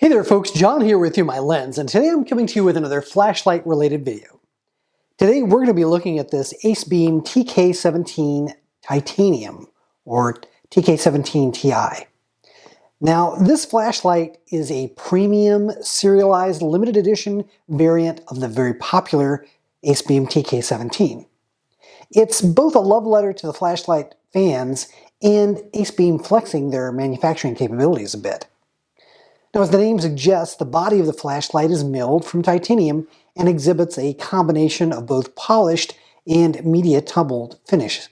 Hey there folks, John here with You My Lens, and today I'm coming to you with another flashlight related video. Today we're going to be looking at this Acebeam TK-17 Titanium, or TK-17 Ti. Now this flashlight is a premium serialized limited edition variant of the very popular Acebeam TK-17. It's both a love letter to the flashlight fans and Acebeam flexing their manufacturing capabilities a bit. Now, as the name suggests, the body of the flashlight is milled from titanium and exhibits a combination of both polished and media tumbled finishes,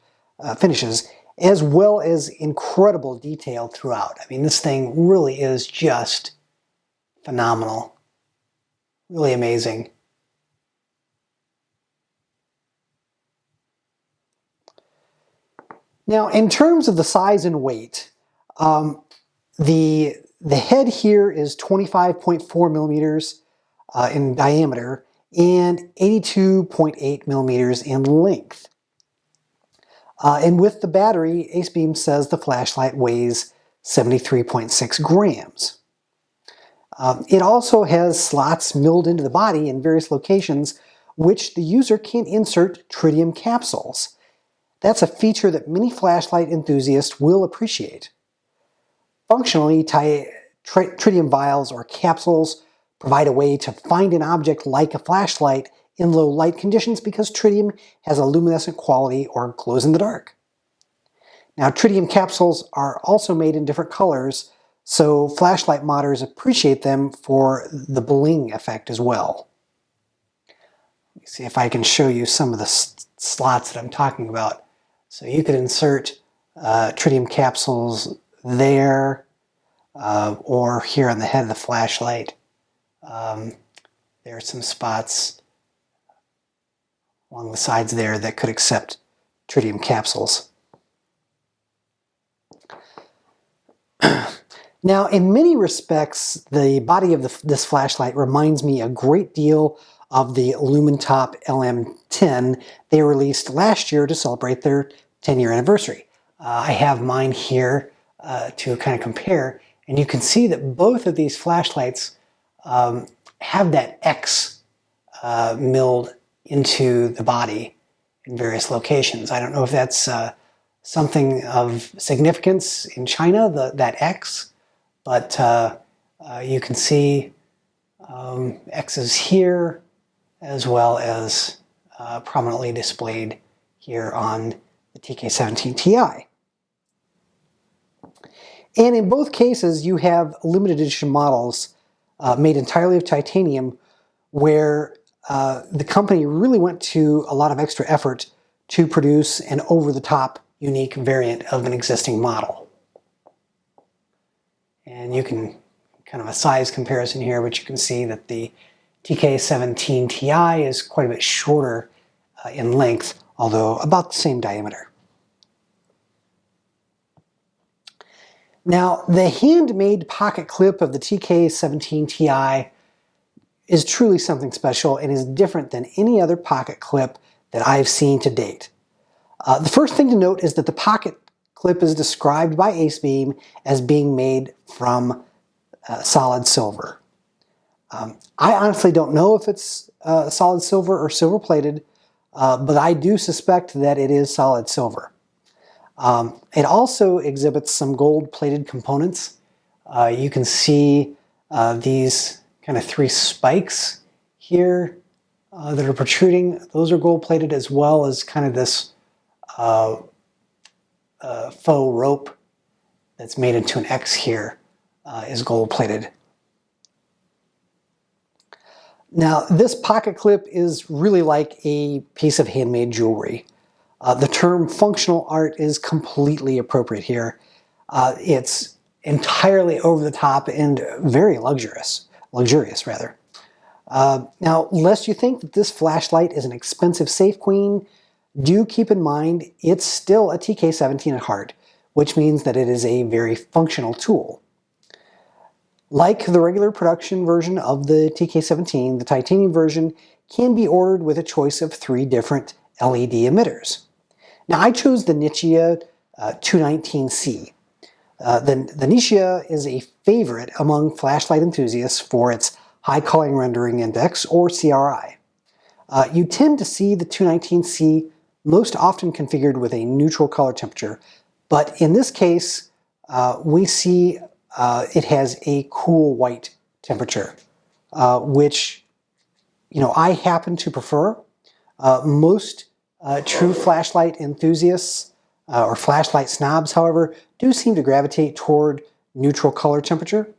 as well as incredible detail throughout. I mean, this thing really is just phenomenal. Really amazing. Now, in terms of the size and weight, the head here is 25.4 millimeters in diameter and 82.8 millimeters in length. And with the battery, Acebeam says the flashlight weighs 73.6 grams. It also has slots milled into the body in various locations, which the user can insert tritium capsules. That's a feature that many flashlight enthusiasts will appreciate. Functionally, tritium vials or capsules provide a way to find an object like a flashlight in low light conditions because tritium has a luminescent quality or glows in the dark. Now, tritium capsules are also made in different colors, so flashlight modders appreciate them for the bling effect as well. Let me see if I can show you some of the slots that I'm talking about. So you could insert tritium capsules there, or here on the head of the flashlight. There are some spots along the sides there that could accept tritium capsules. Now, in many respects, the body of this flashlight reminds me a great deal of the Lumentop LM10 they released last year to celebrate their 10-year anniversary. I have mine here to kind of compare, and you can see that both of these flashlights have that X milled into the body in various locations. I don't know if that's something of significance in China, that X, but you can see X's here as well as prominently displayed here on the TK-17 Ti. And in both cases, you have limited edition models made entirely of titanium where the company really went to a lot of extra effort to produce an over-the-top unique variant of an existing model. And you can kind of a size comparison here, but you can see that the TK-17 Ti is quite a bit shorter in length, although about the same diameter. Now, the handmade pocket clip of the TK-17 Ti is truly something special and is different than any other pocket clip that I've seen to date. The first thing to note is that the pocket clip is described by Acebeam as being made from solid silver. I honestly don't know if it's solid silver or silver plated, but I do suspect that it is solid silver. It also exhibits some gold-plated components. You can see these kind of three spikes here that are protruding. Those are gold-plated, as well as kind of this faux rope that's made into an X here is gold-plated. Now, this pocket clip is really like a piece of handmade jewelry. The term functional art is completely appropriate here. It's entirely over the top and very luxurious rather. Now, lest you think that this flashlight is an expensive safe queen, do keep in mind it's still a TK-17 at heart, which means that it is a very functional tool. Like the regular production version of the TK-17, the titanium version can be ordered with a choice of 3 different LED emitters. Now, I chose the Nichia 219C. The Nichia is a favorite among flashlight enthusiasts for its high culling rendering index, or CRI. You tend to see the 219C most often configured with a neutral color temperature, but in this case, we see it has a cool white temperature, which I happen to prefer. Most true flashlight enthusiasts or flashlight snobs, however, do seem to gravitate toward neutral color temperature.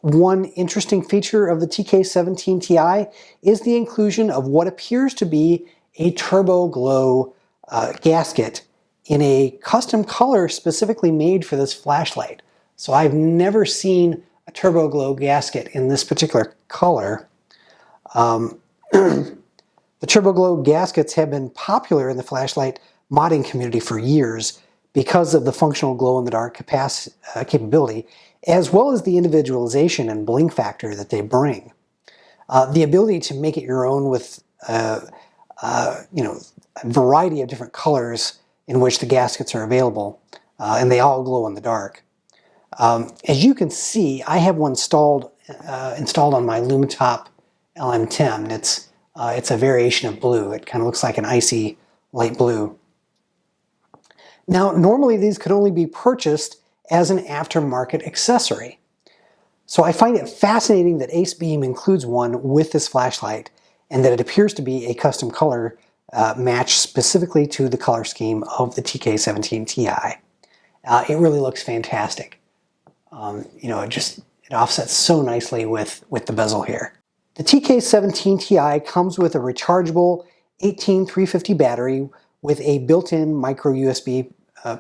One interesting feature of the TK-17 Ti is the inclusion of what appears to be a turbo glow gasket in a custom color specifically made for this flashlight. So I've never seen a turbo glow gasket in this particular color. The turbo glow gaskets have been popular in the flashlight modding community for years because of the functional glow-in-the-dark capability, as well as the individualization and blink factor that they bring. The ability to make it your own with a variety of different colors in which the gaskets are available, and they all glow in the dark. As you can see, I have one installed on my Lumitop LM10. It's a variation of blue. It kind of looks like an icy light blue. Now, normally these could only be purchased as an aftermarket accessory. So I find it fascinating that Acebeam includes one with this flashlight and that it appears to be a custom color match specifically to the color scheme of the TK-17 Ti. It really looks fantastic. It offsets so nicely with the bezel here. The TK-17 Ti comes with a rechargeable 18350 battery with a built-in micro USB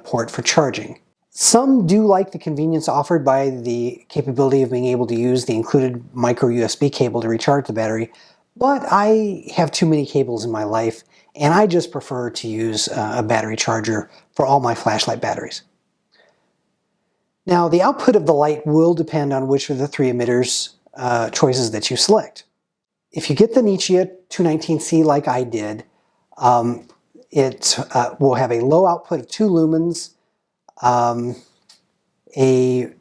port for charging. Some do like the convenience offered by the capability of being able to use the included micro USB cable to recharge the battery, but I have too many cables in my life, and I just prefer to use a battery charger for all my flashlight batteries. Now, the output of the light will depend on which of the three emitters choices that you select. If you get the Nichia 219C like I did, it will have a low output of 2 lumens, a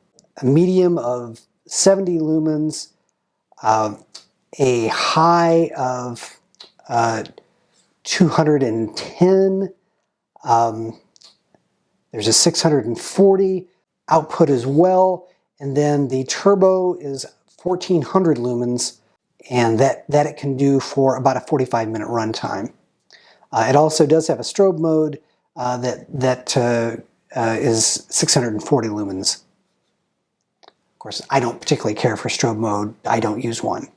medium of 70 lumens, a high of 210, there's a 640 output as well, and then the turbo is 1400 lumens, and that it can do for about a 45-minute runtime. It also does have a strobe mode that is 640 lumens. Of course, I don't particularly care for strobe mode. I don't use one.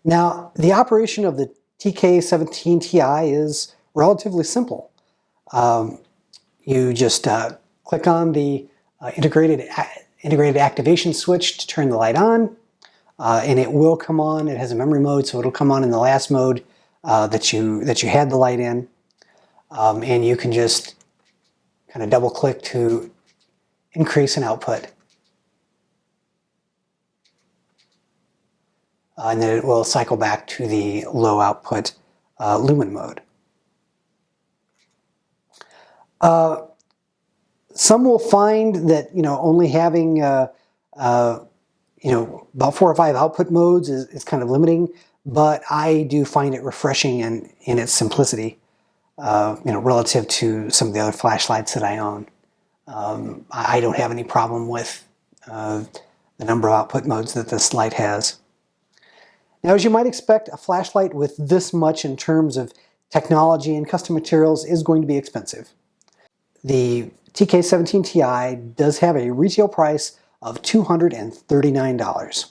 Now, the operation of the TK-17 Ti is relatively simple. You just click on the integrated activation switch to turn the light on, and it will come on. It has a memory mode, so it'll come on in the last mode that you had the light in, and you can just kind of double click to increase an output, and then it will cycle back to the low output lumen mode. Some will find that only having about 4 or 5 output modes is kind of limiting, but I do find it refreshing in its simplicity, relative to some of the other flashlights that I own. I don't have any problem with the number of output modes that this light has. Now, as you might expect, a flashlight with this much in terms of technology and custom materials is going to be expensive. The TK-17 Ti does have a retail price of $239.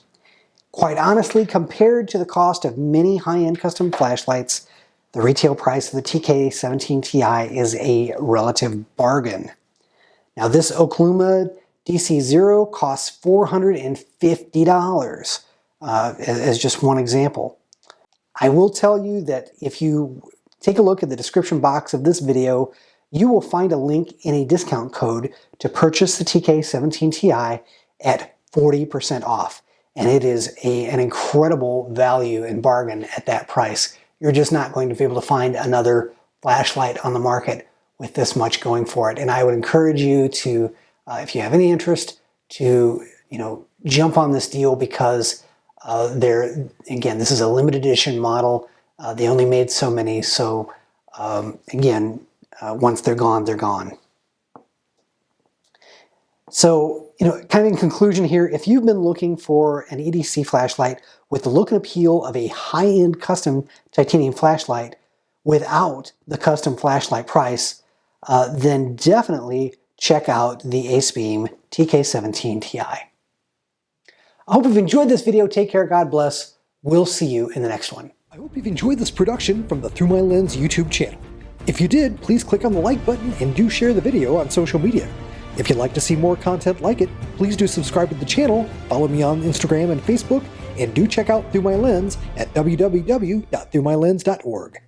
Quite honestly, compared to the cost of many high-end custom flashlights, the retail price of the TK-17 Ti is a relative bargain. Now, this Okluma DC0 costs $450, as just one example. I will tell you that if you take a look at the description box of this video, you will find a link in a discount code to purchase the TK-17 Ti at 40% off. And it is an incredible value and bargain at that price. You're just not going to be able to find another flashlight on the market with this much going for it. And I would encourage you to, if you have any interest, to jump on this deal, because again, this is a limited edition model. They only made so many, so again, once they're gone, they're gone. So, kind of in conclusion here, if you've been looking for an EDC flashlight with the look and appeal of a high-end custom titanium flashlight without the custom flashlight price, then definitely check out the Acebeam TK-17 Ti. I hope you've enjoyed this video. Take care. God bless. We'll see you in the next one. I hope you've enjoyed this production from the Through My Lens YouTube channel. If you did, please click on the like button and do share the video on social media. If you'd like to see more content like it, please do subscribe to the channel, follow me on Instagram and Facebook, and do check out Through My Lens at www.throughmylens.org.